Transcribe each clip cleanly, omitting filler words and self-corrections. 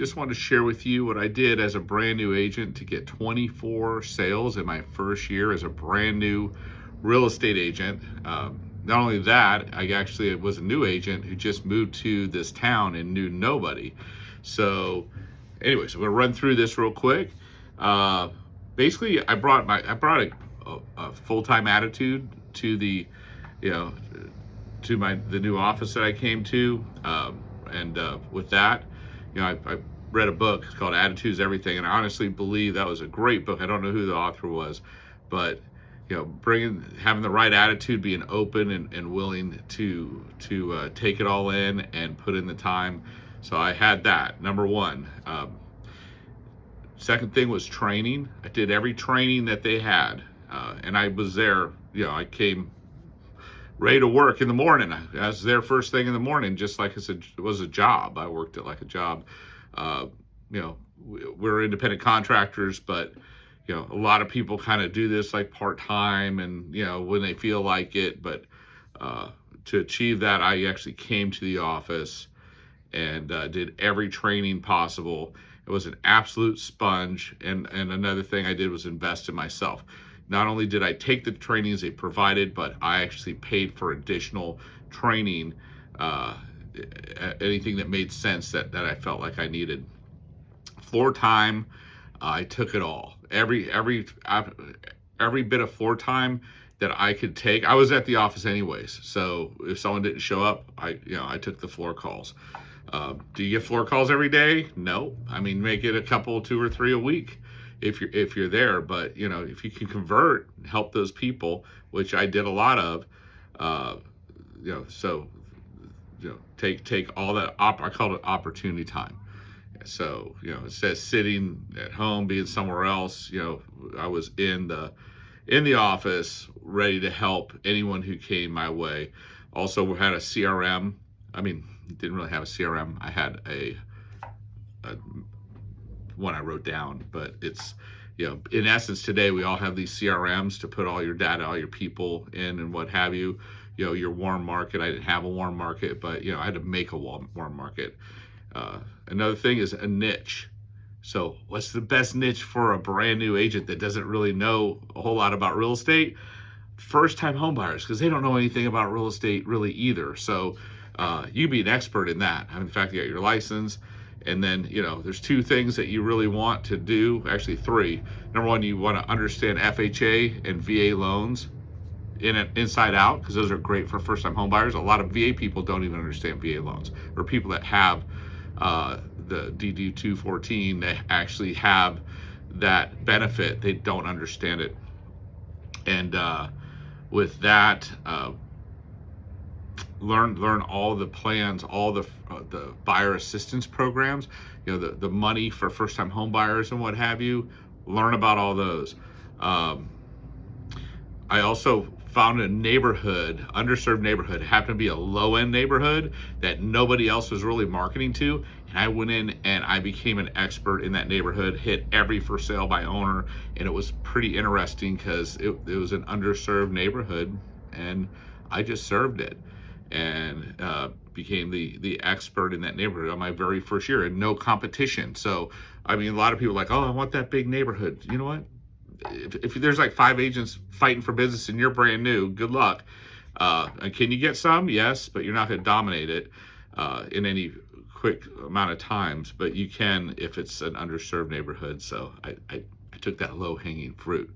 Just wanted to share with you what I did as a brand new agent to get 24 sales in my first year as a brand new real estate agent. Not only that, I actually was a new agent who just moved to this town and knew nobody. So, anyways, I'm gonna run through this real quick. Uh, Basically, I brought a full-time attitude to you know, the new office that I came to, and with that, I read a book. It's called Attitudes Everything, and I honestly believe that was a great book. I don't know who the author was, but having the right attitude, being open and willing to take it all in and put in the time. So I had that, number one. Second thing was training. I did every training that they had, and I was there. I came ready to work in the morning. I was there first thing in the morning, just like it was a job. I worked it like a job. Uh, we're independent contractors, but a lot of people kind of do this like part time, and when they feel like it. But to achieve that, I actually came to the office and did every training possible. It was an absolute sponge. And another thing I did was invest in myself. Not only did I take the trainings they provided, but I actually paid for additional training, anything that made sense that I felt like I needed. Floor time, I took it all. Every bit of floor time that I could take. I was at the office anyways, so if someone didn't show up, I took the floor calls. Do you get floor calls every day? No. I mean, make it a couple, 2 or 3 a week if you're there. But if you can convert, help those people, which I did a lot of. So take all that I call it opportunity time. So it says sitting at home, being somewhere else. I was in the office, ready to help anyone who came my way. Also, we had a CRM. I mean, didn't really have a CRM. I had a one I wrote down, but it's in essence today we all have these CRMs to put all your data, all your people in, and what have you. Your warm market. I didn't have a warm market, but I had to make a warm market. Another thing is a niche. So what's the best niche for a brand new agent that doesn't really know a whole lot about real estate? First time home buyers, because they don't know anything about real estate really either. So you be an expert in that. In fact, you got your license. And then, there's 2 things that you really want to do. Actually, 3. Number one, you want to understand FHA and VA loans inside out, because those are great for first time home buyers. A lot of VA people don't even understand VA loans, or people that have the DD 214, they actually have that benefit. They don't understand it. And with that, learn all the plans, all the buyer assistance programs, the money for first time home buyers and what have you. Learn about all those. I also found a neighborhood, underserved neighborhood, happened to be a low end neighborhood that nobody else was really marketing to. And I went in and I became an expert in that neighborhood, hit every for sale by owner. And it was pretty interesting because it was an underserved neighborhood, and I just served it and became the expert in that neighborhood on my very first year, and no competition. So, I mean, a lot of people are like, oh, I want that big neighborhood. You know what? If there's like 5 agents fighting for business and you're brand new, good luck. And can you get some? Yes, but you're not going to dominate it in any quick amount of times. But you can if it's an underserved neighborhood. So I took that low-hanging fruit.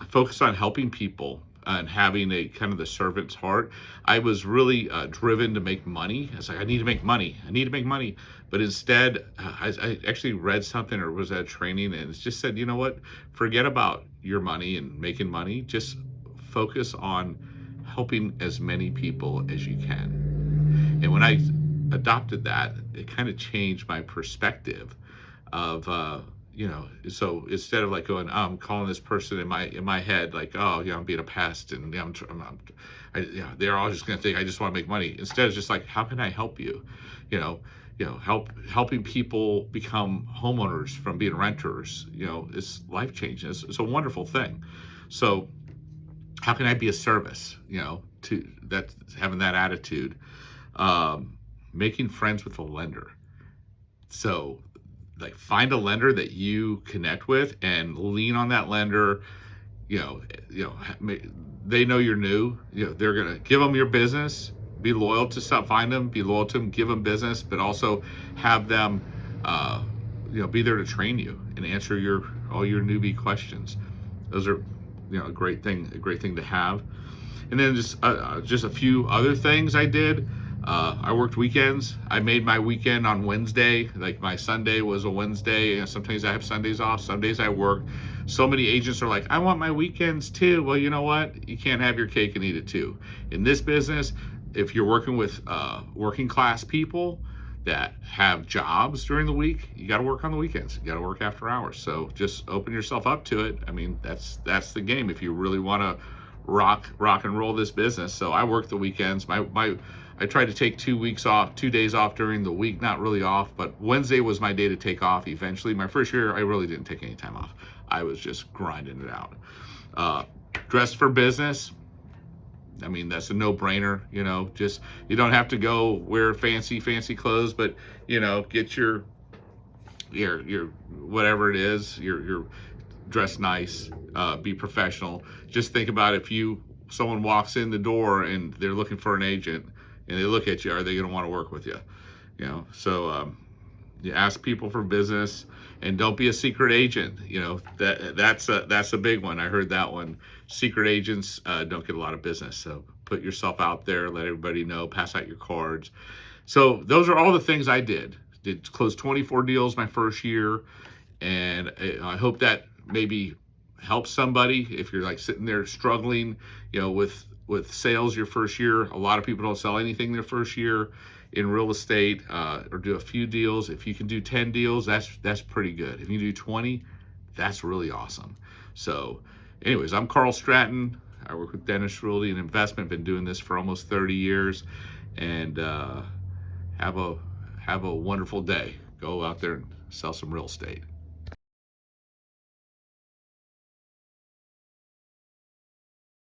Focus on helping people and having a kind of the servant's heart. I was really driven to make money. I was like, I need to make money. I need to make money. But instead, I actually read something or was at training, and it just said, you know what? Forget about your money and making money. Just focus on helping as many people as you can. And when I adopted that, it kind of changed my perspective of so instead of like going, oh, I'm calling this person in my head like, oh yeah, I'm being a pest, and they're all just gonna think I just want to make money. Instead, it's just like, how can I help you? Helping people become homeowners from being renters. It's life changing. It's a wonderful thing. So how can I be a service? To that, having that attitude. Making friends with a lender. So like find a lender that you connect with and lean on that lender. They know you're new. They're gonna give them your business. Be loyal to stuff. Find them. Be loyal to them. Give them business, but also have them, uh, be there to train you and answer all your newbie questions. Those are, a great thing. A great thing to have. And then just a few other things I did. I worked weekends. I made my weekend on Wednesday. Like my Sunday was a Wednesday. And sometimes I have Sundays off. Some days I work. So many agents are like, I want my weekends too. Well, you know what? You can't have your cake and eat it too. In this business, if you're working with working class people that have jobs during the week, you got to work on the weekends. You got to work after hours. So just open yourself up to it. I mean, that's the game if you really want to rock and roll this business. So I work the weekends. I tried to take 2 days off during the week, not really off, but Wednesday was my day to take off eventually. My first year, I really didn't take any time off. I was just grinding it out. Dress for business. I mean, that's a no-brainer, just, you don't have to go wear fancy clothes, but, get your whatever it is, your dress nice, be professional. Just think about if someone walks in the door and they're looking for an agent and they look at you, are they going to want to work with you? So you ask people for business, and don't be a secret agent. That's a big one. I heard that one. Secret agents don't get a lot of business. So put yourself out there, let everybody know, pass out your cards. So those are all the things I did. Did close 24 deals my first year, and I hope that maybe helps somebody if you're like sitting there struggling, with sales your first year. A lot of people don't sell anything their first year in real estate, or do a few deals. If you can do 10 deals, that's pretty good. If you do 20, that's really awesome. So anyways, I'm Carl Stratton. I work with Dennis Realty and Investment. Been doing this for almost 30 years, and have a wonderful day. Go out there and sell some real estate.